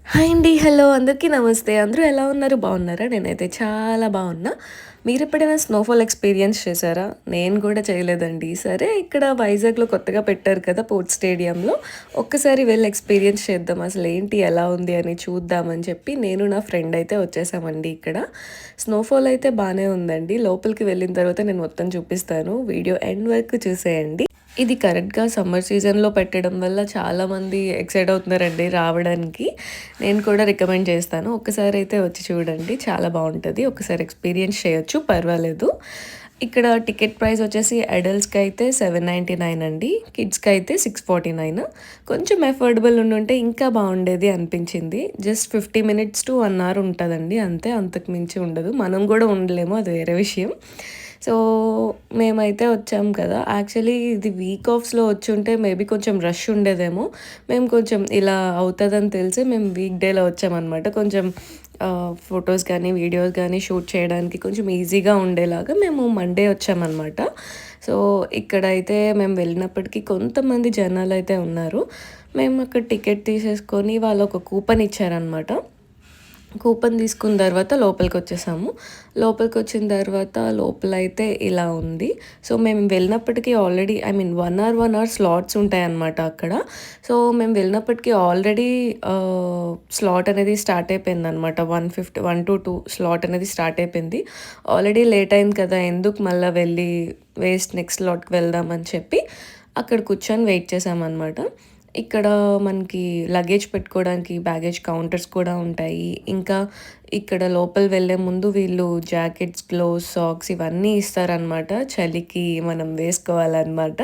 Hi అండి. Hello అందరికీ నమస్తే. అందరూ ఎలా ఉన్నారు? బాగున్నారా? నేనైతే చాలా బాగున్నా. మీరెప్పుడైనా స్నోఫాల్ ఎక్స్‌పీరియన్స్ చేశారా? నేను కూడా చేయలేదండి. సరే ఇక్కడ వైజాగ్‌లో కొత్తగా పెట్టారు కదా! పోర్ట్ స్టేడియంలో. ఒక్కసారి వెళ్లి ఎక్స్‌పీరియన్స్ చేద్దాం. అసలేంటి, ఎలా ఉంది అని చూద్దామని చెప్పి నేను నా ఫ్రెండ్ అయితే వచ్చేసామండి ఇక్కడ. స్నోఫాల్ అయితే బానే ఉందండి. లోపలికి వెళ్ళిన తర్వాత నేను మొత్తం చూపిస్తాను. వీడియో ఎండ్ వరకు చూసేయండి. ఇది కరెక్ట్‌గా సమ్మర్ సీజన్‌లో పెట్టడం వల్ల చాలామంది ఎక్సైట్ అవుతున్నారండి రావడానికి. నేను కూడా రికమెండ్ చేస్తాను. ఒక్కసారైతే వచ్చి చూడండి. చాలా బావుంటది. ఒకసారి ఎక్స్‌పీరియన్స్ చేయొచ్చు, పర్వాలేదు. ఇక్కడ టికెట్ ప్రైస్ వచ్చేసి అడల్ట్స్‌కైతే 799 అండి. కిడ్స్‌కైతే 649. కొంచెం అఫోర్డబుల్ ఉండుంటే ఇంకా బావుండేది అనిపించింది. జస్ట్ 50 మినిట్స్ టు 1 అవర్ ఉంటదండి అంతే. అంతకు మించి ఉండదు. మనం కూడా ఉండలేము, అది వేరే విషయం. సో, మేమైతే వచ్చాం కదా! యాక్చువల్లీ ఇది వీక్ ఆఫ్స్‌లో వచ్చుంటే మేబీ కొంచెం రష్ ఉండేదేమో. మేము కొంచెం ఇలా అవుతదని తెలిసి మేము వీక్ డేలో వచ్చామనమాట. కొంచెం ఫొటోస్ గానీ, వీడియోస్ గానీ షూట్ చేయడానికి కొంచెం ఈజీగా ఉండేలాగా మేము మండే వచ్చామనమాట. సో, ఇక్కడైతే మేము వెళ్ళినప్పటికీ కొంతమంది జనాలైతే ఉన్నారు. మేము అక్కడ టికెట్ తీసేసుకొని వాళ్ళు ఒక కూపన్ ఇచ్చారనమాట. కూపన్ తీసుకున్న తర్వాత లోపలికొచ్చేసాము. లోపలికొచ్చిన తర్వాత లోపలైతే ఇలా ఉంది. సో, మేము వెళ్ళినప్పటికీ ఆల్రెడీ 1 అవర్ స్లాట్స్ ఉంటాయన్నమాట అక్కడ. సో, మేము వెళ్ళినప్పటికీ ఆల్రెడీ స్లాట్ అనేది స్టార్ట్ అయిపోయిందనమాట. 1-2 స్లాట్ అనేది స్టార్ట్ అయిపోయింది. ఆల్రెడీ లేట్ అయింది కదా! ఎందుకు మళ్ళా వెళ్ళి నెక్స్ట్ స్లాట్‌కి వెళ్దామని చెప్పి అక్కడ కూర్చొని వెయిట్ చేశామనమాట. ఇక్కడ మనకి లగేజ్ పెట్టుకోవడానికి బ్యాగేజ్ కౌంటర్స్ కూడా ఉంటాయి. ఇంకా ఇక్కడ లోపల వెళ్ళే ముందు వీళ్ళు జాకెట్స్, గ్లోవ్స్, సాక్స్ ఇవన్నీ ఇస్తారనమాట. చలికి మనం వేసుకోవాలనమాట.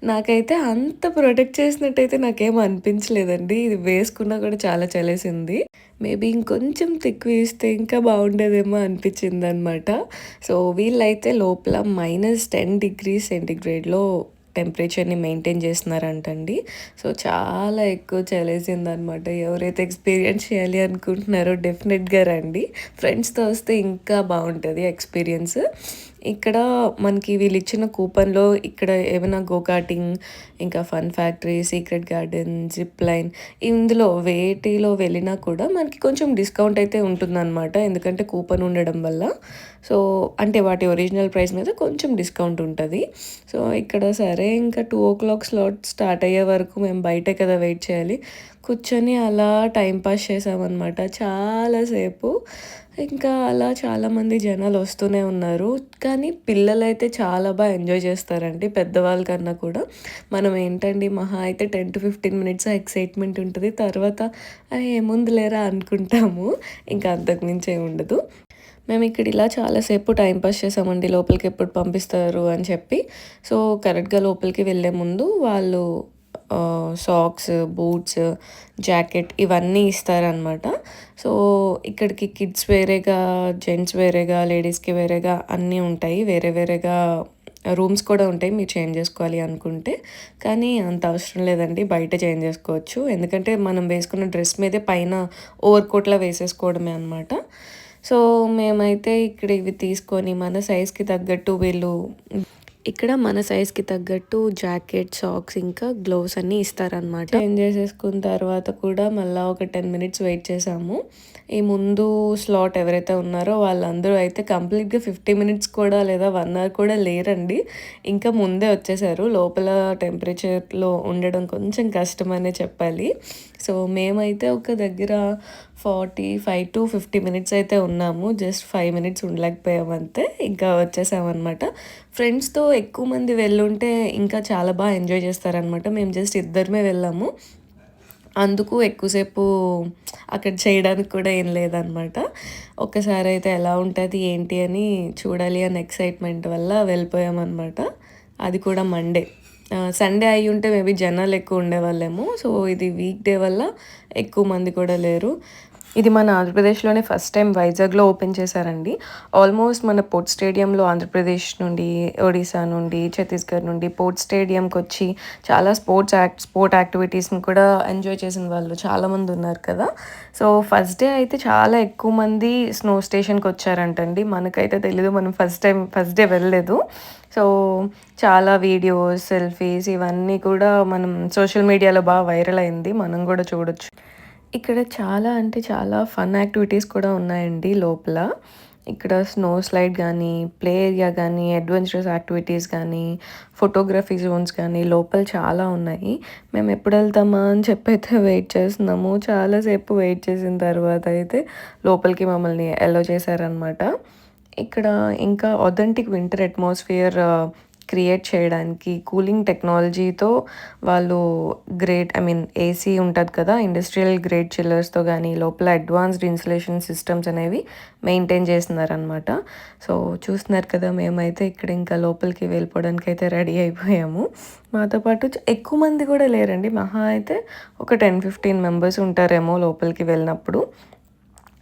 నాకైతే అంత ప్రొటెక్ట్ చేసినట్టయితే నాకేం అనిపించలేదండి. ఇది వేసుకున్నా కూడా చాలా చలేసింది. మేబీ ఇంకొంచెం తిక్కువ ఇస్తే ఇంకా బాగుండేదేమో అనిపించిందనమాట. సో, వీళ్ళైతే లోపల -10 డిగ్రీ సెంటీగ్రేడ్‌లో టెంపరేచర్‌ని మెయింటైన్ చేస్తున్నారంటండి. సో, చాలా ఎక్కువ చలేసిందనమాట. ఎవరైతే ఎక్స్‌పీరియన్స్ చేయాలి అనుకుంటున్నారో డెఫినెట్‌గా రండి. ఫ్రెండ్స్‌తో వస్తే ఇంకా బావుంటది ఎక్స్‌పీరియన్స్. ఇక్కడ మనకి వీళ్ళిచ్చిన కూపన్‌లో ఇక్కడ ఏమైనా గో కార్టింగ్, ఇంకా fun factory, secret garden, zip line ఇందులో వేటిలో వెళ్ళినా కూడా మనకి కొంచెం డిస్కౌంట్ అయితే ఉంటుందనమాట. ఎందుకంటే కూపన్ ఉండడం వల్ల. సో, అంటే వాటి ఒరిజినల్ ప్రైస్ మీద కొంచెం డిస్కౌంట్ ఉంటది. సో, ఇక్కడ సరే ఇంకా 2:00 స్లాట్ స్టార్ట్ అయ్యే వరకు మేము బయటే కదా వెయిట్ చేయాలి. కూర్చొని అలా టైం పాస్ చేసామనమాట చాలా సేపు. ఇంకా అలా చాలామంది జనాలు వస్తూనే ఉన్నారు. కానీ పిల్లలైతే చాలా ఎంజాయ్ చేస్తారండి పెద్దవాళ్ళ కన్నా కూడా. మనం ఏంటండి మహా అయితే 10-15 మినిట్స్ ఎక్సైట్‌మెంట్ ఉంటది. తర్వాత ఏముంది లేరా అనుకుంటాము. ఇంకా అంతకు మించి ఏమి ఉండదు. మేము ఇక్కడ ఇలా చాలా సేపు టైం పాస్ చేసామండి. లోపలికి ఎప్పుడు పంపిస్తారు అని చెప్పి. సో, కరెక్ట్‌గా లోపలికి వెళ్ళే ముందు వాళ్ళు సాక్స్, బూట్స్, జాకెట్ ఇవన్నీ ఇస్తారనమాట. సో, ఇక్కడికి కిడ్స్ వేరేగా, జెంట్స్ వేరేగా, లేడీస్‌కి వేరేగా అన్నీ ఉంటాయి. వేరే వేరేగా రూమ్స్ కూడా ఉంటాయి మీరు చేంజ్ చేసుకోవాలి అనుకుంటే. కానీ అంత అవసరం లేదండి. బయట చేంజ్ చేసుకోవచ్చు. ఎందుకంటే మనం వేసుకున్న డ్రెస్ మీదే పైన ఓవర్ కోట్‌లా వేసేసుకోవడమే అనమాట. సో, మేమైతే ఇక్కడ ఇవి తీసుకొని మన సైజ్‌కి తగ్గట్టు వీళ్ళు ఇక్కడ మన సైజ్‌కి తగ్గట్టు జాకెట్, సాక్స్ ఇంకా గ్లోవ్స్ అన్నీ ఇస్తారనమాట. చేంజ్ చేసేసుకున్న తర్వాత కూడా మళ్ళా ఒక 10 మినిట్స్ వెయిట్ చేసాము. ఈ ముందు స్లాట్ ఎవరైతే ఉన్నారో వాళ్ళందరూ అయితే కంప్లీట్‌గా 50 మినిట్స్ కూడా లేదా 1 అవర్ కూడా లేరండి. ఇంకా ముందే వచ్చేసారు. లోపల టెంపరేచర్‌లో ఉండడం కొంచెం కష్టమనే చెప్పాలి. సో, మేమైతే ఒక దగ్గర 45-50 మినిట్స్ అయితే ఉన్నాము. జస్ట్ 5 మినిట్స్ ఉండలేకపోయాము అంతే. ఇంకా వచ్చేసామనమాట. ఫ్రెండ్స్‌తో ఎక్కువ మంది వెళ్ళుంటే ఇంకా చాలా ఎంజాయ్ చేస్తారనమాట. మేము జస్ట్ ఇద్దరమే వెళ్ళాము. అందుకు ఎక్కువసేపు అక్కడ చేయడానికి కూడా ఏం లేదనమాట. ఒక్కసారైతే ఎలా ఉంటది, ఏంటి అని చూడాలి అన్న ఎక్సైట్‌మెంట్ వల్ల వెళ్ళిపోయామనమాట. అది కూడా మండే. సండే అయ్యుంటే మేబీ జనాలు ఎక్కువ ఉండేవాళ్ళేమో. సో, ఇది వీక్ డే వల్ల ఎక్కువ మంది కూడా లేరు. ఇది మన ఆంధ్రప్రదేశ్‌లోనే ఫస్ట్ టైం వైజాగ్‌లో ఓపెన్ చేశారండి. ఆల్మోస్ట్ మన పోర్ట్ స్టేడియంలో ఆంధ్రప్రదేశ్ నుండి, ఒడిశా నుండి, ఛత్తీస్‌గఢ్ నుండి పోర్ట్ స్టేడియంకొచ్చి చాలా స్పోర్ట్ యాక్టివిటీస్‌ని కూడా ఎంజాయ్ చేసిన వాళ్ళు చాలామంది ఉన్నారు కదా! సో, ఫస్ట్ డే అయితే చాలా ఎక్కువ మంది స్నో స్టేషన్‌కొచ్చారంటండి. మనకైతే తెలీదు. మనం ఫస్ట్ డే వెళ్ళలేదు. సో, చాలా వీడియోస్, సెల్ఫీస్ ఇవన్నీ కూడా మనం సోషల్ మీడియాలో వైరల్ అయింది. మనం కూడా చూడొచ్చు. ఇక్కడ చాలా అంటే చాలా ఫన్ యాక్టివిటీస్ కూడా ఉన్నాయండి లోపల. ఇక్కడ స్నో స్లైడ్ గానీ, ప్లే ఏరియా గానీ, అడ్వెంచరస్ యాక్టివిటీస్ గానీ, ఫోటోగ్రఫీ జోన్స్ గానీ లోపల చాలా ఉన్నాయి. మేము ఎప్పుడెళ్తామా అని చెప్పైతే వెయిట్ చేస్తున్నాము. చాలా సేపు వెయిట్ చేసిన తర్వాత అయితే లోపలికి మమ్మల్ని అలో చేశారనమాట. ఇక్కడ ఇంకా ఆథెంటిక్ వింటర్ అట్మాస్ఫియర్ క్రియేట్ చేయడానికి కూలింగ్ టెక్నాలజీతో వాళ్ళు ఏసీ ఉంటది కదా! ఇండస్ట్రియల్ గ్రేడ్ చిల్లర్స్‌తో గానీ, లోపల అడ్వాన్స్డ్ ఇన్సులేషన్ సిస్టమ్స్ అనేవి మెయింటైన్ చేస్తున్నారనమాట. సో, చూస్తున్నారు కదా! మేమైతే ఇక్కడ ఇంకా లోపలికి వెళ్ళిపోవడానికైతే రెడీ అయిపోయాము. మాతో పాటు ఎక్కువ మంది కూడా లేరండి. మహా అయితే ఒక 10, 15 మెంబర్స్ ఉంటారేమో లోపలికి వెళ్ళినప్పుడు.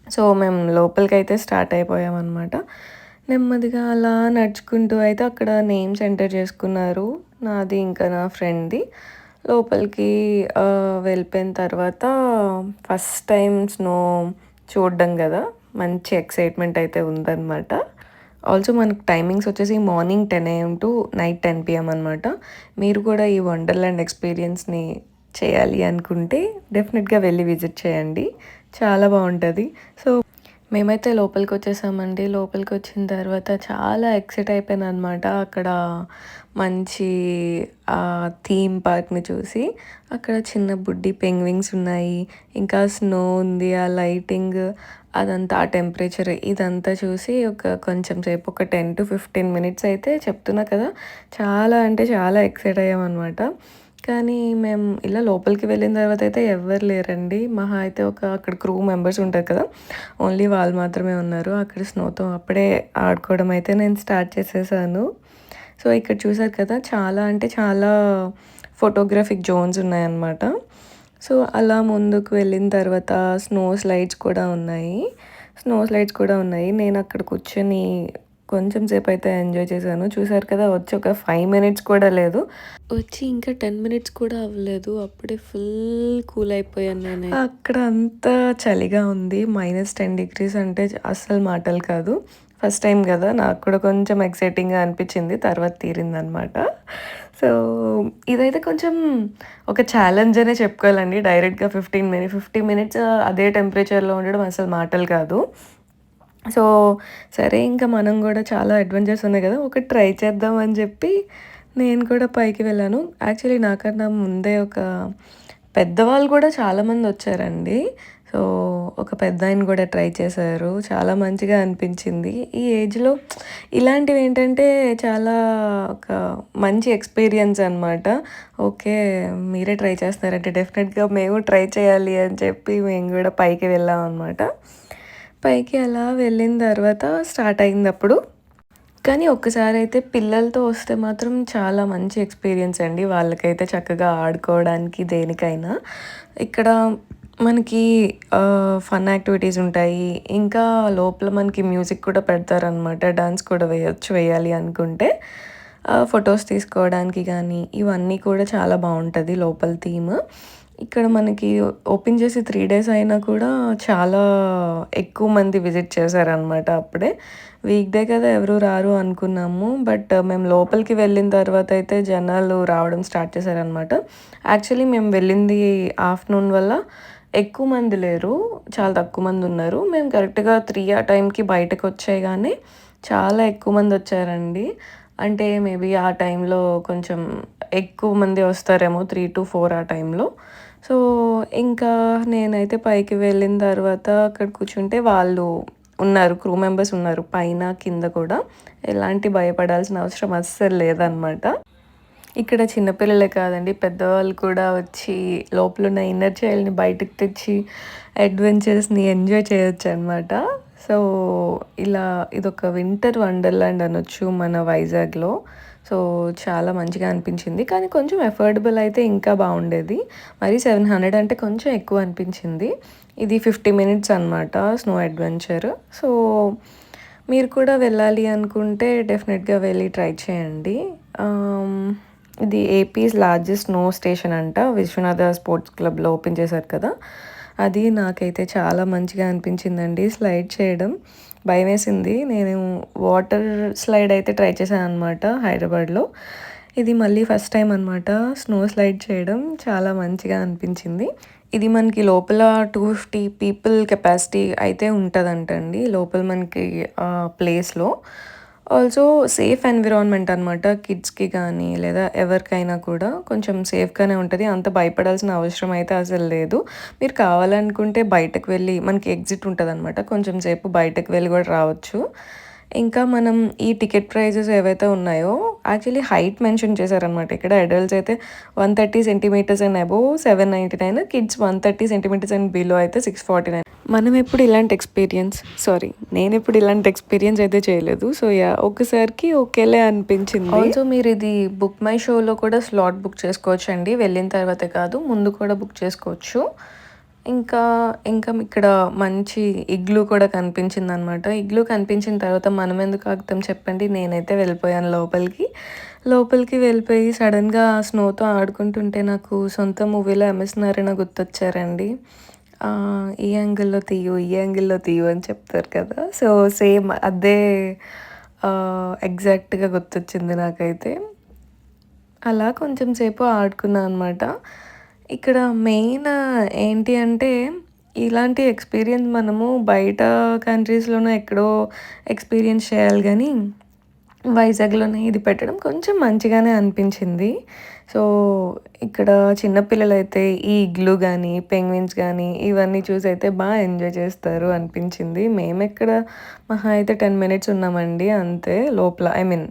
సో, మేము లోపలికైతే స్టార్ట్ అయిపోయామనమాట. నెమ్మదిగా అలా నడుచుకుంటూ అయితే అక్కడ నేమ్స్ ఎంటర్ చేసుకున్నారు. నాది ఇంకా నా ఫ్రెండ్‌ది. లోపలికి వెళ్ళిపోయిన తర్వాత ఫస్ట్ టైమ్ స్నో చూడడం గదా! మంచి ఎక్సైట్‌మెంట్ అయితే ఉందనమాట. ఆల్సో మనకు టైమింగ్స్ వచ్చేసి morning 10 AM to night 10 PM అనమాట. మీరు కూడా ఈ వండర్‌లాండ్ ఎక్స్‌పీరియన్స్‌ని చేయాలి అనుకుంటే డెఫినెట్‌గా వెళ్ళి విజిట్ చేయండి. చాలా బావుంటది. సో, మేమైతే లోపలికొచ్చేసామండి. లోపలికొచ్చిన తర్వాత చాలా ఎక్సైట్ అయిపోయాననమాట. అక్కడ మంచి థీమ్ పార్క్‌ని చూసి. అక్కడ చిన్న బుడ్డి పెంగ్విన్స్ ఉన్నాయి. ఇంకా స్నో ఉంది. ఆ లైటింగ్ అదంతా, ఆ టెంపరేచర్ ఇదంతా చూసి కొంచెం సేపు ఒక 10-15 మినిట్స్ అయితే చెప్తున్నా కదా! చాలా అంటే చాలా ఎక్సైట్ అయ్యామనమాట. కానీ మేము ఇలా లోపలికి వెళ్ళిన తర్వాత అయితే ఎవ్వరు లేరండి. మహా అయితే అక్కడ క్రూ మెంబర్స్ ఉంటారు కదా! ఓన్లీ వాళ్ళు మాత్రమే ఉన్నారు. అక్కడ స్నోతో అప్పుడే ఆడుకోవడం అయితే నేను స్టార్ట్ చేసేసాను. సో, ఇక్కడ చూసారు కదా! చాలా అంటే చాలా ఫోటోగ్రాఫిక్ జోన్స్ ఉన్నాయన్నమాట. సో, అలా ముందుకు వెళ్ళిన తర్వాత స్నో స్లైడ్స్ కూడా ఉన్నాయి. నేను అక్కడ కూర్చొని కొంచెం సేపయితే ఎంజాయ్ చేశాను. చూసారు కదా! వచ్చి ఒక 5 మినిట్స్ కూడా లేదు. వచ్చి ఇంకా 10 మినిట్స్ కూడా అవ్వలేదు. అప్పుడే ఫుల్ కూల్ అయిపోయాను నేనైతే. అక్కడ అంతా చలిగా ఉంది. -10 అంటే అస్సలు మాటలు కాదు. ఫస్ట్ టైం గదా! నాకు కూడా కొంచెం ఎక్సైటింగ్‌గా అనిపిచ్చింది. తర్వాత తీరిందనమాట. సో, ఇదైతే కొంచెం ఒక ఛాలెంజ్ అనే చెప్పుకోవాలండి. డైరెక్ట్‌గా 50 మినిట్స్ అదే టెంపరేచర్‌లో ఉండడం అసలు మాటలు కాదు. సో, సరే ఇంకా మనం గూడా చాలా అడ్వెంచర్స్ ఉన్నాయి గదా! ఒకటి ట్రై చేద్దాం అని జెప్పి నేను కూడా పైకి వెళ్ళాను. యాక్చువల్లీ నాకన్నా ముందే పెద్దవాళ్ళు గూడా చాలామందొచ్చారండి. సో, ఒక పెద్దాయన గూడా ట్రై చేశారు. చాలా మంచిగా అనిపించింది. ఈ ఏజ్‌లో ఇలాంటివేంటంటే చాలా ఒక మంచి ఎక్స్‌పీరియన్స్ అనమాట. ఓకే. మీరే ట్రై చేస్తున్నారంటే డెఫినెట్‌గా మేము ట్రై చేయాలి అని చెప్పి మేము గూడా పైకి వెళ్ళామనమాట. పైకి అలా వెళ్ళిన తర్వాత స్టార్ట్ అయిందప్పుడు. కానీ ఒక్కసారైతే పిల్లలతో వస్తే మాత్రం చాలా మంచి ఎక్స్‌పీరియన్స్ అండి. వాళ్ళకైతే చక్కగా ఆడుకోవడానికి దేనికైనా. ఇక్కడ మనకి ఫన్ యాక్టివిటీస్ ఉంటాయి. ఇంకా లోపల మనకి మ్యూజిక్ కూడా పెడతారనమాట. డాన్స్ కూడా వేయాలి అనుకుంటే. ఫొటోస్ తీసుకోవడానికి గానీ, ఇవన్నీ కూడా చాలా బావుంటది లోపల థీమ్. ఇక్కడ మనకి ఓపెన్ చేసి 3 డేస్ అయినా కూడా చాలా ఎక్కువ మంది విజిట్ చేశారనమాట అప్పుడే. వీక్ డే కదా ఎవరు రారు అనుకున్నాము. బట్ మేము లోపలికి వెళ్ళిన తర్వాత అయితే జనాలు రావడం స్టార్ట్ చేశారనమాట. యాక్చువల్లీ మేము వెళ్ళింది ఆఫ్టర్‌నూన్ వల్ల ఎక్కువ మంది లేరు. చాలా తక్కువ మంది ఉన్నారు. మేము కరెక్ట్‌గా 3 ఆ టైంకి బయటకొచ్చేయగానే చాలా ఎక్కువ మందొచ్చారండి. అంటే మేబీ ఆ టైంలో కొంచెం ఎక్కువ మంది వస్తారేమో 3-4 ఆ టైంలో. సో, ఇంకా నేనైతే పైకి వెళ్ళిన తర్వాత అక్కడ కూర్చుంటే వాళ్ళు ఉన్నారు. క్రూ మెంబర్స్ ఉన్నారు. పైన, కింద కూడా. ఎలాంటి భయపడాల్సిన అవసరం అస్సలు లేదనమాట. ఇక్కడ చిన్న పిల్లలే కాదండి, పెద్దవాళ్ళు కూడా వచ్చి లోపలున్న ఇన్నర్ చైల్డ్‌ని బయటకి తెచ్చి అడ్వెంచర్స్‌ని ఎంజాయ్ చేయొచ్చనమాట. సో, ఇలా ఇదొక వింటర్ వండర్‌లాండ్ అనొచ్చు మన వైజాగ్‌లో. సో, చాలా మంచిగా అనిపించింది. కానీ కొంచెం అఫోర్డబుల్ అయితే ఇంకా బావుండేది. మరి 700 అంటే కొంచెం ఎక్కువ అనిపించింది. ఇది 50 మినిట్స్ అనమాట స్నో అడ్వెంచర్. సో, మీరు కూడా వెళ్ళాలి అనుకుంటే డెఫినెట్‌గా వెళ్ళి ట్రై చేయండి. ఇది ఏపీస్ లార్జెస్ట్ స్నో స్టేషన్ అంట. విశ్వనాథ స్పోర్ట్స్ క్లబ్‌లో ఓపెన్ చేశారు కదా! అది నాకైతే చాలా మంచిగా అనిపించిందండి స్లైడ్ చేయడం. భయమేసింది. నేను వాటర్ స్లైడ్ అయితే ట్రై చేశాననమాట హైదరాబాద్‌లో. ఇది మళ్ళీ ఫస్ట్ టైమ్ అనమాట స్నో స్లైడ్ చేయడం. చాలా మంచిగా అనిపించింది. ఇది మనకి లోపల 250 పీపుల్ కెపాసిటీ అయితే ఉంటదంటండి. లోపల మనకి ప్లేస్‌లో. ఆల్సో సేఫ్ ఎన్విరాన్మెంట్ అనమాట. కిడ్స్‌కి గానీ, లేదా ఎవరికైనా కూడా కొంచెం సేఫ్‌గానే ఉంటది. అంత భయపడాల్సిన అవసరం అయితే అసలు లేదు. మీరు కావాలనుకుంటే బయటకు వెళ్ళి మనకి ఎగ్జిట్ ఉంటదనమాట. కొంచెం సేపు బయటకు వెళ్ళి గూడా రావచ్చు. ఇంకా మనం ఈ టికెట్ ప్రైజెస్ ఏవైతే ఉన్నాయో యాక్చువల్లీ హైట్ మెన్షన్ చేశారనమాట. ఇక్కడ అడల్ట్స్ అయితే 130 centimetres and above 799, kids 130 centimetres and below అయితే 649. మనం ఎప్పుడు ఇలాంటి ఎక్స్‌పీరియన్స్ సారీ నేనెప్పుడు ఇలాంటి ఎక్స్‌పీరియన్స్ అయితే చేయలేదు. So, yeah! ఒక్కసారికి ఓకేలే అనిపించింది. ఆల్సో మీరిది బుక్ మై షోలో కూడా స్లాట్ బుక్ చేసుకోవచ్చండి. వెళ్ళిన తర్వాతే కాదు, ముందు కూడా బుక్ చేసుకోవచ్చు. ఇంకా, ఇంకా ఇక్కడ మంచి ఇగ్లూ కూడా కనిపించిందనమాట. ఇగ్లూ కనిపించిన తర్వాత మనమెందుకు ఆగుతాం చెప్పండి. నేనైతే వెళ్ళిపోయాను లోపలికి. లోపలికి వెళ్ళిపోయి సడెన్‌గా స్నోతో ఆడుకుంటుంటే నాకు సొంత మూవీలో ఎంఎస్ నారాయణ గుర్తొచ్చారండి. ఈ యాంగిల్‌లో తీయు, ఈ యాంగిల్‌లో తీయు అని చెప్తారు కదా! సో, సేమ్ అదే ఎగ్జాక్ట్‌గా గుర్తొచ్చింది నాకైతే. అలా కొంచెం సేపు ఆడుకున్నా అనమాట. ఇక్కడ మెయిన్ ఏంటి అంటే, ఇలాంటి ఎక్స్‌పీరియన్స్ మనము బయట కంట్రీస్‌లోనో ఎక్కడో ఎక్స్‌పీరియన్స్ చేయాలి గానీ, వైజాగ్‌లోనే ఇది పెట్టడం కొంచెం మంచిగానే అనిపించింది. సో, ఇక్కడ చిన్న పిల్లలైతే ఈ ఇగ్లూ గానీ, పెంగ్విన్స్ గానీ, ఇవన్నీ చూసైతే ఎంజాయ్ చేస్తారు అనిపించింది. మేమెక్కడ మహా అయితే 10 మినిట్స్ ఉన్నామండి అంతే లోపల. ఐ మీన్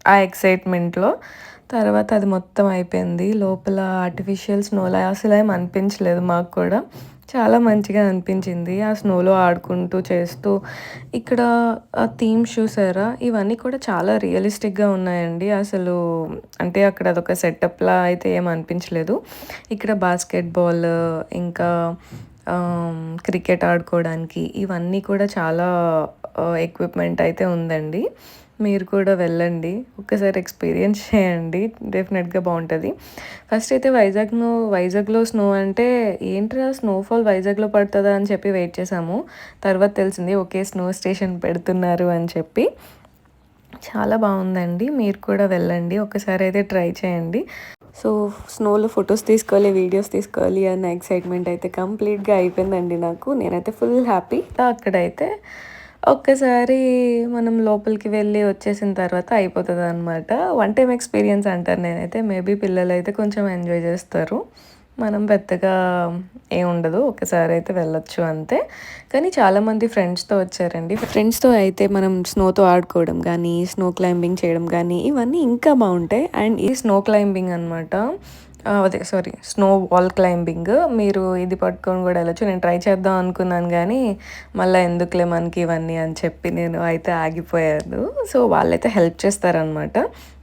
ఆ ఎక్సైట్‌మెంట్‌లో. తర్వాత అది మొత్తం అయిపోయింది. లోపల ఆర్టిఫిషియల్ స్నోలా అసలేం అనిపించలేదు మాకు కూడా. చాలా మంచిగా అనిపించింది. ఆ స్నోలో ఆడుకుంటూ, చేస్తూ ఇక్కడ థీమ్స్ చూసారా? ఇవన్నీ కూడా చాలా రియలిస్టిక్‌గా ఉన్నాయండి. అసలు అంటే అక్కడ అదొక సెటప్‌లా అయితే ఏం అనిపించలేదు. ఇక్కడ బాస్కెట్ బాల్, ఇంకా క్రికెట్ ఆడుకోవడానికి ఇవన్నీ కూడా చాలా ఎక్విప్‌మెంట్ అయితే ఉందండి. మీరు కూడా వెళ్ళండి. ఒక్కసారి ఎక్స్‌పీరియన్స్ చేయండి. డెఫినెట్‌గా బావుంటది. ఫస్ట్ అయితే వైజాగ్‌లో స్నో అంటే ఏంట్రా స్నోఫాల్ వైజాగ్‌లో పడతదా అని చెప్పి వెయిట్ చేసాము. తర్వాత తెలిసింది ఓకే, స్నో స్టేషన్ పెడుతున్నారు అని చెప్పి. చాలా బావుందండి. మీరు కూడా వెళ్ళండి. ఒక్కసారి అయితే ట్రై చేయండి. సో, స్నోలో ఫోటోస్ తీసుకోవాలి, వీడియోస్ తీసుకోవాలి అన్న ఎక్సైట్‌మెంట్ అయితే కంప్లీట్‌గా అయిపోయిందండి నాకు. నేనైతే ఫుల్ హ్యాపీ. అక్కడైతే ఒక్కసారి మనం లోపలికి వెళ్ళి వచ్చేసిన తర్వాత అయిపోతదనమాట. వన్ టైమ్ ఎక్స్‌పీరియన్స్ అంటాను నేనైతే. మేబీ పిల్లలైతే కొంచెం ఎంజాయ్ చేస్తారు. మనం పెద్దగా ఏముండదు. ఒక్కసారి అయితే వెళ్ళొచ్చు అంతే. కానీ చాలామంది ఫ్రెండ్స్‌తో వచ్చారండి. ఫ్రెండ్స్‌తో అయితే మనం స్నోతో ఆడుకోవడం గానీ, స్నో క్లైంబింగ్ చేయడం గానీ, ఇవన్నీ ఇంకా బావుంటాయి. అండ్ ఇది స్నో క్లైంబింగ్ అనమాట. అదే సారీ, స్నో వాల్ క్లైంబింగ్. మీరు ఇది పట్టుకొని గూడా వెళ్ళొచ్చు. నేను ట్రై చేద్దాం అనుకున్నాను గానీ, మళ్ళా ఎందుకులే మనకి ఇవన్నీ అని చెప్పి నేను అయితే ఆగిపోయాను. సో, వాళ్ళైతే హెల్ప్ చేస్తారనమాట.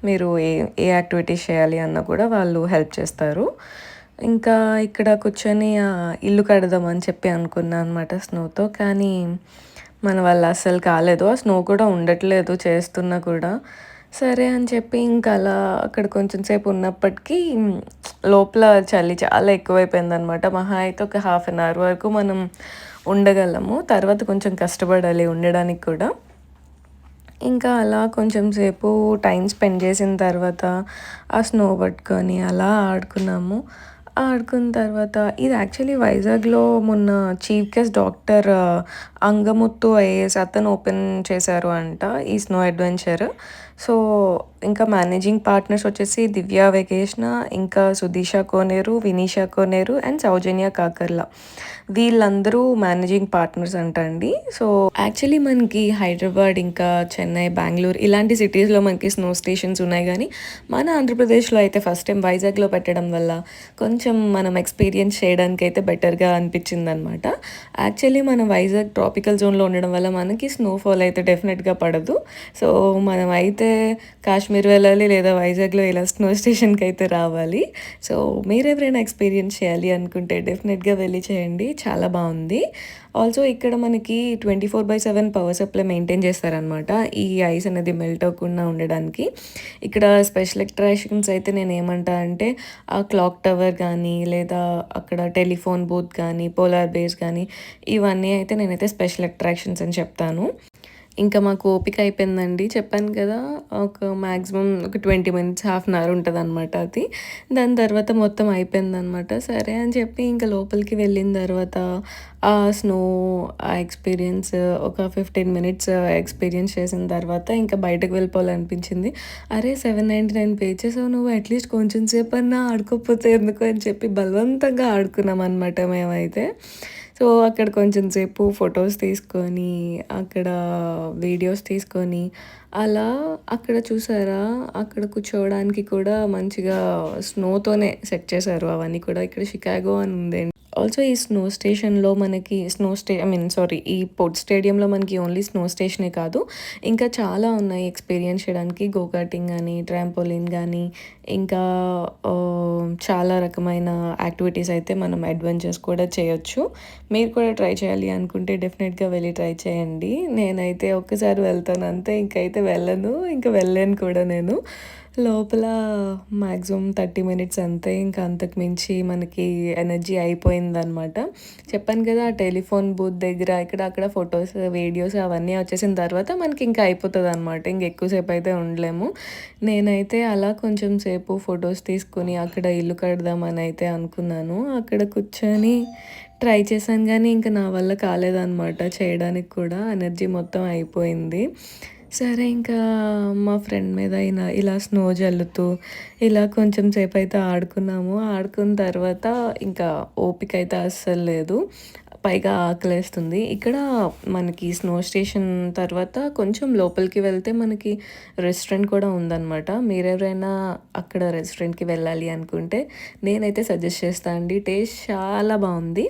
మీరు ఏ ఏ యాక్టివిటీస్ చేయాలి అన్నా కూడా వాళ్ళు హెల్ప్ చేస్తారు. ఇంకా ఇక్కడ కూర్చొని ఇల్లు కడదామని చెప్పి అనుకున్నా అనమాట స్నోతో. కానీ మన వల్ల అస్సలు కాలేదు. ఆ స్నో కూడా ఉండట్లేదు చేస్తున్నా కూడా. సరే అని చెప్పి ఇంక అలా అక్కడ కొంచెం సేపు ఉన్నప్పటికీ లోపల చలి చాలా ఎక్కువైపోయిందనమాట. మహా అయితే ఒక హాఫ్ అన్ అవర్ వరకు మనం ఉండగలము. తర్వాత కొంచెం కష్టపడాలి ఉండడానికి కూడా. ఇంకా అలా కొంచెం సేపు టైం స్పెండ్ చేసిన తర్వాత ఆ స్నో పట్టుకొని అలా ఆడుకున్నాము. ఆడుకున్న తర్వాత ఇది యాక్చువల్లీ వైజాగ్‌లో మొన్న chief guest doctor Angamuthu IAS అతను ఓపెన్ చేశారు అంట ఈ స్నో అడ్వెంచర్. సో, ఇంకా మేనేజింగ్ పార్ట్నర్స్ వచ్చేసి దివ్య వెంకటేష్ణ, ఇంకా సుధీష కోనేరు, వినీషా కోనేరు అండ్ సౌజన్య కాకర్ల. వీళ్ళందరూ మేనేజింగ్ పార్ట్నర్స్ అంట అండి. సో, యాక్చువల్లీ మనకి హైదరాబాద్, ఇంకా చెన్నై, బెంగుళూరు ఇలాంటి సిటీస్‌లో మనకి స్నో స్టేషన్స్ ఉన్నాయి గానీ, మన ఆంధ్రప్రదేశ్‌లో అయితే ఫస్ట్ టైం వైజాగ్‌లో పెట్టడం వల్ల కొంచెం మనం ఎక్స్‌పీరియన్స్ చేయడానికైతే బెటర్‌గా అనిపించిందనమాట. యాక్చువల్లీ మన వైజాగ్ ట్రాపికల్ జోన్‌లో ఉండడం వల్ల మనకి స్నోఫాల్ అయితే డెఫినెట్‌గా పడదు. సో, మనమైతే కాశ్మీర్ వెళ్ళాలి, లేదా వైజాగ్‌లో ఇలా స్నో స్టేషన్‌కి అయితే రావాలి. సో, మీరెవరైనా ఎక్స్‌పీరియన్స్ చేయాలి అనుకుంటే డెఫినెట్‌గా వెళ్ళి చేయండి. చాలా బావుంది. ఆల్సో ఇక్కడ మనకి 24/7 పవర్ సప్లై మెయింటైన్ చేస్తారనమాట. ఈ ఐస్ అనేది మెల్ట్ అవ్వకుండా ఉండడానికి. ఇక్కడ స్పెషల్ అట్రాక్షన్స్ అయితే నేనేమంటా అంటే ఆ క్లాక్ టవర్ కానీ, లేదా అక్కడ టెలిఫోన్ బూత్ కానీ, పోలార్ బేస్ కానీ, ఇవన్నీ అయితే నేనైతే స్పెషల్ అట్రాక్షన్స్ అని చెప్తాను. ఇంకా మాకు ఓపిక అయిపోయిందండి. చెప్పాను కదా! మాక్సిమం ఒక 20 మినిట్స్, హాఫ్ అన్ అవర్ ఉంటదనమాట అది. దాని తర్వాత మొత్తం అయిపోయిందనమాట. సరే అని చెప్పి ఇంకా లోపలికి వెళ్ళిన తర్వాత ఆ స్నో, ఆ ఎక్స్‌పీరియన్స్ ఒక 15 మినిట్స్ ఎక్స్‌పీరియన్స్ చేసిన తర్వాత ఇంకా బయటకు వెళ్ళిపోవాలనిపించింది. అరే! 799 పే చేసావు నువ్వు, అట్‌లీస్ట్ కొంచెం సేపన్నా ఆడుకోకపోతే ఎందుకు అని చెప్పి బలవంతంగా ఆడుకున్నామనమాట మేమైతే. సో, అక్కడ కొంచెం సేపు ఫొటోస్ తీసుకొని, అక్కడ వీడియోస్ తీసుకొని, అలా అక్కడ చూసారా, అక్కడ కూర్చోవడానికి కూడా మంచిగా స్నోతోనే సెట్ చేశారు అవన్నీ కూడా. ఇక్కడ షికాగో అని ఉందండి. ఆల్సో ఈ స్నో స్టేషన్‌లో మనకి ఐ మీన్ సారీ, ఈ స్పోర్ట్స్ స్టేడియంలో మనకి ఓన్లీ స్నో స్టేషనే కాదు, ఇంకా చాలా ఉన్నాయి ఎక్స్‌పీరియన్స్ చేయడానికి. గో కార్టింగ్ గానీ, ట్రాంపోలిన్ గానీ, ఇంకా చాలా రకమైన యాక్టివిటీస్ అయితే మనం అడ్వెంచర్స్ కూడా చేయొచ్చు. మీరు కూడా ట్రై చేయాలి అనుకుంటే డెఫినెట్‌గా వెళ్ళి ట్రై చేయండి. నేనైతే ఒక్కసారి వెళ్తాను అంతే, ఇంకైతే వెళ్ళను. ఇంక వెళ్ళలేను కూడా నేను. లోపల మాక్సిమం 30 మినిట్స్ అంతే. ఇంకా అంతకు మించి మనకి ఎనర్జీ అయిపోయిందనమాట. చెప్పాను కదా! ఆ టెలిఫోన్ బూత్ దగ్గర ఇక్కడ అక్కడ ఫొటోస్, వీడియోస్ అవన్నీ వచ్చేసిన తర్వాత మనకి ఇంకా అయిపోతదనమాట. ఇంక ఎక్కువ సేపు అయితే ఉండలేము. నేనైతే అలా కొంచెం సేపు ఫొటోస్ తీసుకొని అక్కడ ఇల్లు కడదామని అయితే అనుకున్నాను. అక్కడ కూర్చొని ట్రై చేశాను గానీ ఇంక నా వల్ల కాలేదనమాట చేయడానికి కూడా. ఎనర్జీ మొత్తం అయిపోయింది. సరే ఇంకా మా ఫ్రెండ్ మీద ఇలా స్నో జల్లుతూ ఇలా కొంచెం సేపయితే ఆడుకున్నాము. ఆడుకున్న తర్వాత ఇంకా ఓపిక అయితే అస్సలు లేదు. పైగా ఆకలేస్తుంది. ఇక్కడ మనకి స్నో స్టేషన్ తర్వాత కొంచెం లోపలికి వెళ్తే మనకి రెస్టారెంట్ కూడా ఉందనమాట. మీరెవరైనా అక్కడ రెస్టారెంట్‌కి వెళ్ళాలి అనుకుంటే నేనైతే సజెస్ట్ చేస్తా అండి. టేస్ట్ చాలా బావుంది.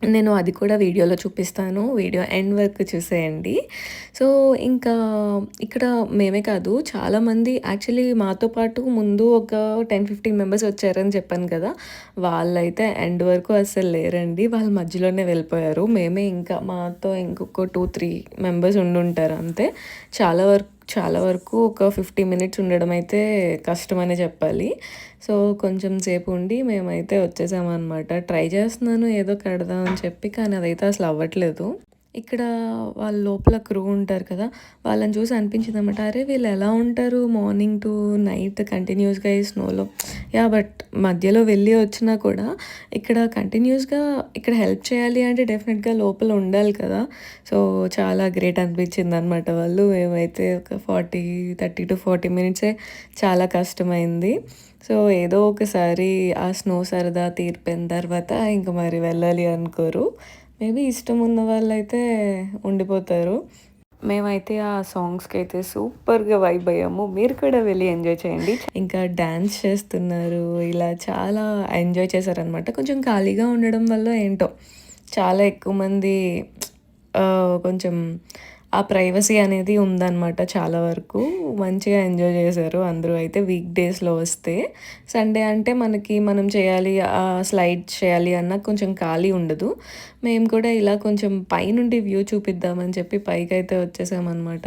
నేను అది కూడా వీడియోలో చూపిస్తాను. వీడియో ఎండ్ వరకు చూసేయండి. సో, ఇంకా ఇక్కడ మేమే కాదు, చాలామంది యాక్చువల్లీ మాతో పాటు ముందు ఒక 10, 15 మెంబర్స్ వచ్చారని చెప్పాను కదా! వాళ్ళైతే ఎండ్ వరకు అస్సలు లేరండి. వాళ్ళు మధ్యలోనే వెళ్ళిపోయారు. మేమే ఇంకా మాతో ఇంకొక 2, 3 మెంబర్స్ ఉండుంటారు అంతే. చాలా వరకు ఒక 50 మినిట్స్ ఉండడం అయితే కష్టమనే చెప్పాలి. సో, కొంచెం సేపు ఉండి మేమైతే వచ్చేసామనమాట. ట్రై చేస్తున్నాను ఏదో కడదాం అని చెప్పి, కానీ అదైతే అసలు అవ్వట్లేదు. ఇక్కడ వాళ్ళ లోపల క్రూ ఉంటారు కదా! వాళ్ళని చూసి అనిపించిందనమాట. అరే! వీళ్ళు ఎలా ఉంటారు మార్నింగ్ టు నైట్ కంటిన్యూస్‌గా ఈ స్నోలో. బట్ మధ్యలో వెళ్ళి వచ్చినా కూడా ఇక్కడ కంటిన్యూస్‌గా ఇక్కడ హెల్ప్ చేయాలి అంటే డెఫినెట్‌గా లోపల ఉండాలి కదా! సో, చాలా గ్రేట్ అనిపించిందనమాట వాళ్ళు. మేమైతే ఒక 30-40 మినిట్సే చాలా కష్టమైంది. సో, ఏదో ఒకసారి ఆ స్నో సరదా తీరిపోయిన తర్వాత ఇంక మరి వెళ్ళాలి అనుకోరు. మేబీ ఇష్టం ఉన్న వాళ్ళైతే ఉండిపోతారు. మేమైతే ఆ సాంగ్స్‌కైతే సూపర్‌గా వైబ్ అయ్యాము. మీరు కూడా వెళ్ళి ఎంజాయ్ చేయండి. ఇంకా డాన్స్ చేస్తున్నారు. ఇలా చాలా ఎంజాయ్ చేశారనమాట. కొంచెం ఖాళీగా ఉండడం వల్ల ఏంటో చాలా ఎక్కువ మంది కొంచెం ఆ ప్రైవసీ అనేది ఉందనమాట చాలా వరకు. మంచిగా ఎంజాయ్ చేశారు అందరూ అయితే వీక్ డేస్‌లో వస్తే. సండే అంటే మనం చేయాలి, స్లైడ్ చేయాలి అన్న కొంచెం ఖాళీ ఉండదు. మేము కూడా ఇలా కొంచెం పైనుండి వ్యూ చూపిద్దామని చెప్పి పైకైతే వచ్చేసామనమాట.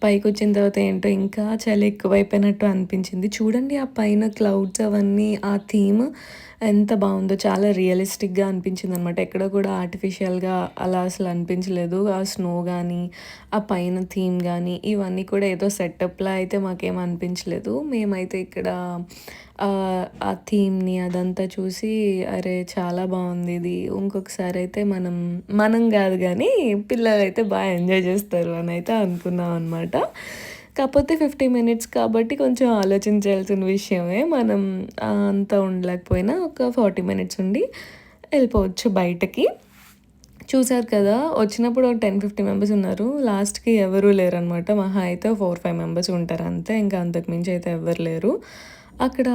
పైకొచ్చిన తర్వాత ఏంటో ఇంకా చలి ఎక్కువైపోయినట్టు అనిపించింది. చూడండి ఆ పైన క్లౌడ్స్ అవన్నీ, ఆ థీమ్ ఎంత బావుందో. చాలా రియలిస్టిక్‌గా అనిపించిందనమాట. ఎక్కడ కూడా ఆర్టిఫిషియల్‌గా అలా అసలు అనిపించలేదు. ఆ స్నో గానీ, ఆ పైన థీమ్ గానీ, ఇవన్నీ కూడా ఏదో సెటప్‌లా అయితే మాకేం అనిపించలేదు. మేమైతే ఇక్కడ ఆ థీమ్‌ని అదంతా చూసి అరే! చాలా బావుంది ఇది. ఇంకొకసారయితే మనం గాదు గానీ పిల్లలైతే ఎంజాయ్ జేస్తారు అనయితే అనుకున్నాం అనమాట. కాపోతే 50 మినిట్స్ కాబట్టి కొంచెం ఆలోచించాల్సిన విషయమే. మనం అంత ఉండలేకపోయినా ఒక 40 మినిట్స్ ఉండి ఎళ్ళిపోవచ్చు బయటకి. చూసారు కదా! వచ్చినప్పుడు ఒక 10, 15 మెంబర్స్ ఉన్నారు. లాస్ట్‌కి ఎవరు లేరనమాట. మహా అయితే 4, 5 మెంబర్స్ ఉంటారు అంతే. ఇంకా అంతకు మించి అయితే ఎవ్వరు లేరు. అక్కడ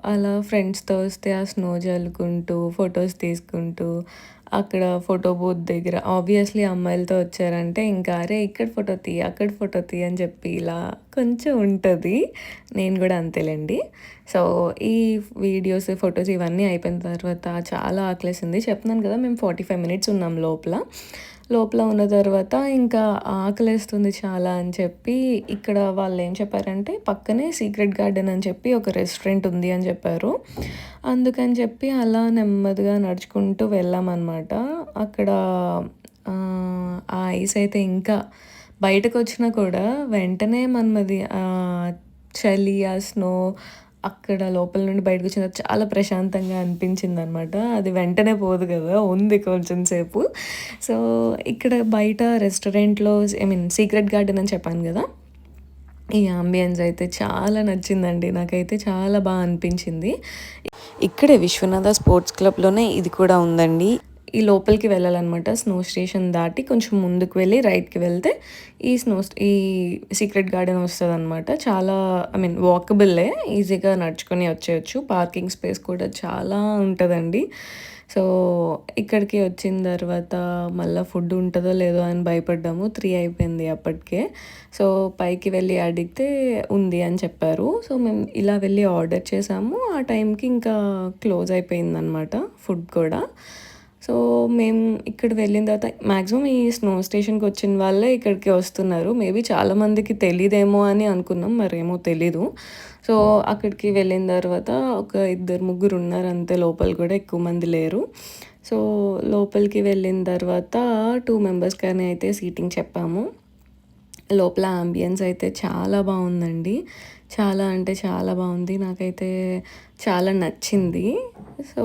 అలా ఫ్రెండ్స్‌తో వస్తే ఆ స్నో జల్లుకుంటూ, ఫోటోస్ తీసుకుంటూ, అక్కడ ఫోటో బూత్ దగ్గర ఆబ్వియస్లీ అమ్మాయిలతో వచ్చారంటే ఇంకా అరే! ఇక్కడ ఫోటో తీయి, అక్కడ ఫోటో తీయి అని చెప్పి ఇలా కొంచెం ఉంటది. నేను గూడా అంతేలెండి. సో, ఈ వీడియోస్, ఫోటోస్ ఇవన్నీ అయిపోయిన తర్వాత చాలా ఆకలేసింది. చెప్తున్నాను కదా! మేము 45 మినిట్స్ ఉన్నాం లోపల. లోపల ఉన్న తర్వాత ఇంకా ఆకలేస్తుంది చాలా అని చెప్పి ఇక్కడ వాళ్ళేం చెప్పారంటే పక్కనే సీక్రెట్ గార్డెన్ అని చెప్పి ఒక రెస్టారెంట్ ఉంది అని చెప్పారు. అందుకని చెప్పి అలా నెమ్మదిగా నడుచుకుంటూ వెళ్ళామనమాట. అక్కడ ఆ ఐస్ అయితే ఇంకా బయటకొచ్చినా కూడా వెంటనే మనమది చలి, ఆ స్నో అక్కడ లోపల నుండి బయటకొచ్చిన తర్వాత చాలా ప్రశాంతంగా అనిపించిందనమాట. అది వెంటనే పోదు గదా! ఉంది కొంచెం సేపు. సో, ఇక్కడ బయట రెస్టారెంట్‌లో ఐ మీన్ సీక్రెట్ గార్డెన్ అని చెప్పాను గదా! ఈ యాంబియన్స్ అయితే చాలా నచ్చిందండి. నాకైతే చాలా అనిపించింది. ఇక్కడే విశ్వనాథ స్పోర్ట్స్ క్లబ్‌లోనే ఇది కూడా ఉందండి. ఈ లోపలికి వెళ్ళాలనమాట. స్నో స్టేషన్ దాటి కొంచెం ముందుకు వెళ్ళి రైట్‌కి వెళ్తే ఈ సీక్రెట్ గార్డెన్ వస్తదనమాట. చాలా ఐ మీన్ వాకబుల్లే. ఈజీగా నడుచుకొని వచ్చేయొచ్చు. పార్కింగ్ స్పేస్ కూడా చాలా ఉంటదండి. సో, ఇక్కడికి వచ్చిన తర్వాత మళ్ళా ఫుడ్ ఉంటదో లేదో అని భయపడ్డాము. 3 అయిపోయింది అప్పటికే. సో, పైకి వెళ్ళి అడిగితే ఉంది అని చెప్పారు. సో, మేము ఇలా వెళ్ళి ఆర్డర్ చేసాము. ఆ టైంకి ఇంకా క్లోజ్ అయిపోయిందనమాట ఫుడ్ కూడా. సో, మేము ఇక్కడ వెళ్ళిన తర్వాత మాక్సిమం ఈ స్నో స్టేషన్‌కొచ్చిన వాళ్ళే ఇక్కడికి వస్తున్నారు. మేబీ చాలామందికి తెలీదేమో అని అనుకున్నాం. మరేమో తెలీదు. సో, అక్కడికి వెళ్ళిన తర్వాత ఒక ఇద్దరు, ముగ్గురు ఉన్నారు అంతే లోపల కూడా ఎక్కువ మంది లేరు. సో, లోపలికి వెళ్ళిన తర్వాత 2 మెంబర్స్‌కని అయితే సీటింగ్ చెప్పాము. లోపల యాంబియన్స్ అయితే చాలా బావుందండి. చాలా అంటే చాలా బావుంది. నాకైతే చాలా నచ్చింది. సో,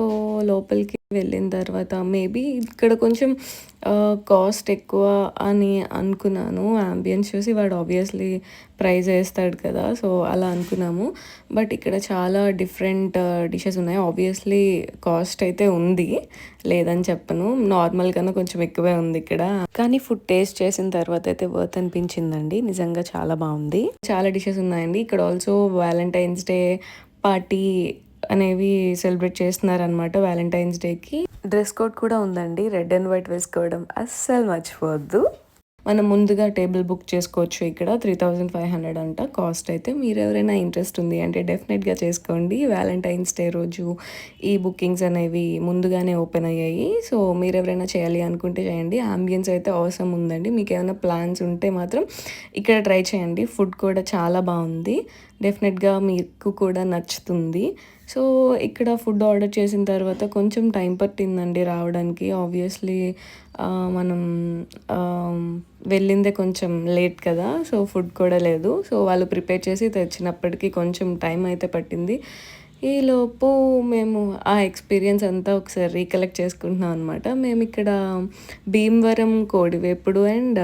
లోపలికి వెళ్ళిన తర్వాత మేబీ ఇక్కడ కొంచెం కాస్ట్ ఎక్కువ అని అనుకున్నాను. యాంబియన్స్ చూసి వాడు ఆబ్వియస్లీ ప్రైజ్ ఏస్తాడు కదా! సో, అలా అనుకున్నాము. బట్ ఇక్కడ చాలా డిఫరెంట్ డిషెస్ ఉన్నాయి. ఆబ్వియస్లీ కాస్ట్ అయితే ఉంది. లేదని చెప్పను. నార్మల్ కన్నా కొంచెం ఎక్కువే ఉంది ఇక్కడ. కానీ ఫుడ్ టేస్ట్ చేసిన తర్వాత అయితే వర్త్ అనిపించిందండి. నిజంగా చాలా బావుంది. చాలా డిషెస్ ఉన్నాయండి. ఇక్కడ ఆల్సో వాలంటైన్స్ డే పార్టీ అనేవి సెలబ్రేట్ చేస్తున్నారనమాట వాలంటైన్స్ డేకి. డ్రెస్ కోడ్ కూడా ఉందండి. రెడ్ అండ్ వైట్ వేసుకోవడం అస్సలు మర్చిపోవద్దు. మనం ముందుగా టేబుల్ బుక్ చేసుకోవచ్చు ఇక్కడ. 3500 అంట కాస్ట్ అయితే. మీరెవరైనా ఇంట్రెస్ట్ ఉంది అంటే డెఫినెట్‌గా చేసుకోండి. వాలంటైన్స్ డే రోజు ఈ బుకింగ్స్ అనేవి ముందుగానే ఓపెన్ అయ్యాయి. సో, మీరెవరైనా చేయాలి అనుకుంటే చేయండి. యాంబియన్స్ అయితే అవసరం ఉందండి. మీకేమైనా ప్లాన్స్ ఉంటే మాత్రం ఇక్కడ ట్రై చేయండి. ఫుడ్ కూడా చాలా బావుంది. డెఫినెట్‌గా మీకు కూడా నచ్చుతుంది. సో, ఇక్కడ ఫుడ్ ఆర్డర్ చేసిన తర్వాత కొంచెం టైం పట్టిందండి రావడానికి. ఆబ్వియస్లీ మనం వెళ్ళిందే కొంచెం లేట్ కదా! సో, ఫుడ్ కూడా లేదు. సో, వాళ్ళు ప్రిపేర్ చేసి తెచ్చినప్పటికీ కొంచెం టైం అయితే పట్టింది. ఈలోపు మేము ఆ ఎక్స్‌పీరియన్స్ అంతా ఒకసారి రీకలెక్ట్ చేసుకుంటున్నాం అనమాట. మేమిక్కడ భీమవరం కోడివేపుడు అండ్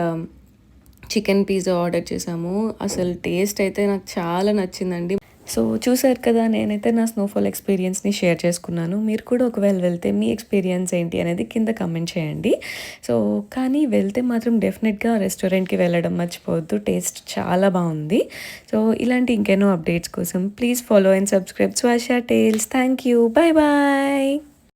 చికెన్ పిజ్జా ఆర్డర్ చేసాము. అసలు టేస్ట్ అయితే నాకు చాలా నచ్చిందండి. సో, చూసారు కదా! నేనైతే నా స్నోఫాల్ ఎక్స్‌పీరియన్స్‌ని షేర్ చేసుకున్నాను. మీరు కూడా ఒకవేళ వెళ్తే మీ ఎక్స్‌పీరియన్స్ ఏంటి అనేది కింద కమెంట్ చేయండి. సో, కానీ వెళ్తే మాత్రం డెఫినెట్‌గా రెస్టారెంట్‌కి వెళ్ళడం మర్చిపోవద్దు. టేస్ట్ చాలా బావుంది. సో, ఇలాంటి ఇంకెన్నో అప్డేట్స్ కోసం please follow and subscribe Swasha Tales. Thank you. Bye bye.